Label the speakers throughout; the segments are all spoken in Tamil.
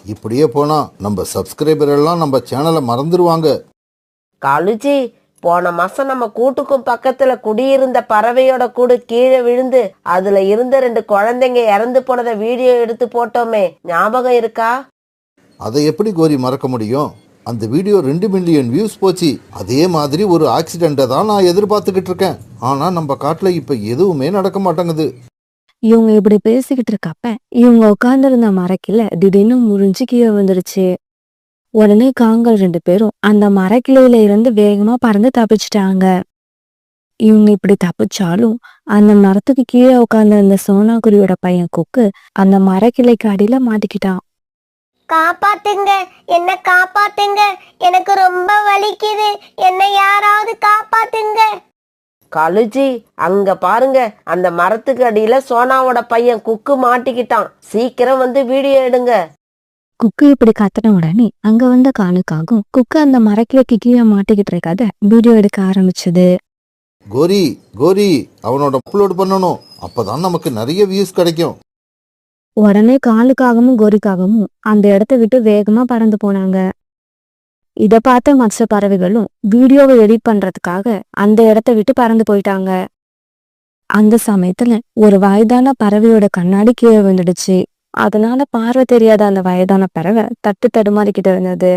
Speaker 1: இப்படியே போனா நம்ம சப்ஸ்கிரைபர் எல்லாம் நம்ம சேனலை மறந்துடுவாங்க.
Speaker 2: காலுஜி, போன மாசம் நம்ம கூட்டுக்கும் பக்கத்துல குடியிருந்த பறவையோட கூடு கீழே விழுந்து அதுல இருந்த 2 குழந்தைங்க இறந்து போனதை வீடியோ எடுத்து போட்டோமே, ஞாபகம் இருக்கா?
Speaker 1: அதை எப்படி கோரி மறக்க முடியும்? அந்த வீடியோ 2 மில்லியன் வியூஸ் போச்சு. அதே மாதிரி ஒரு ஆக்சிடென்ட்டை தான் நான் எதிர்பார்த்துக்கிட்டு இருக்கேன். ஆனா நம்ம காட்டுல இப்ப எதுவுமே நடக்க மாட்டேங்குது.
Speaker 3: இவங்க இப்படி பேசிக்கிட்டு இருக்கப்ப இவங்க உட்கார்ந்திருந்த மரக்கில திடீர்னு முறிஞ்சு கீழே வந்துருச்சு. உடனே காங்கள் 2 பேரும் அந்த மரக்கிளையில இருந்து வேகமா பறந்து தப்பிச்சிட்டாங்க. இவங்க இப்படி தப்பிச்சாலும் அந்த மரத்துக்கு கீழே உட்கார்ந்திருந்த சோனாக்குருவியோட பையன் கொக்கு அந்த மரக்கிளைக்கு அடியில மாட்டிக்கிட்டான்.
Speaker 4: காப்பாத்துங்க, என்ன காப்பாத்துங்க, எனக்கு ரொம்ப வலிக்குது, என்னை யாராவது காப்பாத்துங்க.
Speaker 2: காலுஜி, அங்க பாருங்க, அந்த மரத்துக்கு அடியில சோனாவோட பையன் குக்கு மாட்டிக்கிட்டான். சீக்கிரம் வந்து வீடியோ எடுங்க.
Speaker 3: குக்கு இப்படி கத்துன உடனே அங்க வந்த காலுக்காகும் குக்கு அந்த மரக்கிளைக்கு கீழே மாட்டிக்கிட்டு இருக்காத வீடியோ எடுக்க ஆரம்பிச்சது.
Speaker 1: கோரி கோரி அவனோட அப்லோட் பண்ணணும். அப்பதான் நமக்கு நிறைய வியூஸ் கிடைக்கும்.
Speaker 3: உடனே காலுக்காகவும் கோரிக்காகவும் அந்த இடத்த விட்டு வேகமா பறந்து போனாங்க. இத பார்த்த மற்ற பறவைகளும் வீடியோவை எடிட் பண்றதுக்காக அந்த இடத்த விட்டு பறந்து போயிட்டாங்க. அந்த சமயத்துல ஒரு வயதான பறவையோட கண்ணாடி கீழே விழுந்துடுச்சு. அதனால பார்வை தெரியாத அந்த வயதான பறவை தட்டு தடுமாறிக்கிட்டு இருந்தது.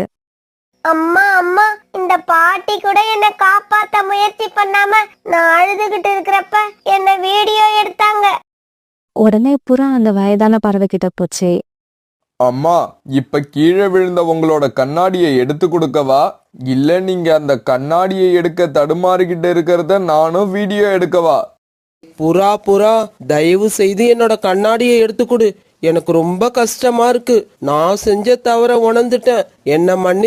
Speaker 4: அம்மா அம்மா, இந்த பாட்டி கூட என்ன காப்பாத்த முயற்சி பண்ணாம நான் அழுதுகிட்டு இருக்கிறப்ப என்ன வீடியோ எடுத்தாங்க.
Speaker 3: உடனே புறா அந்த வயதான பறவை கிட்ட போச்சு.
Speaker 5: அம்மா, இப்ப கீழே விழுந்த உங்களோட கண்ணாடியை எடுத்து கொடுக்கவா? இல்ல நீங்க அந்த கண்ணாடியை எடுக்க தடுமாறிக்கிட்டு இருக்கிறத நானும் வீடியோ எடுக்கவா?
Speaker 6: புறா புறா, தயவு செய்து என்னோட கண்ணாடியை எடுத்து கொடு. எனக்கு ரொம்ப கஷ்டமா இருக்கு. நான் செஞ்ச தவற உணர்ந்துட்டேன். என்ன மன்னி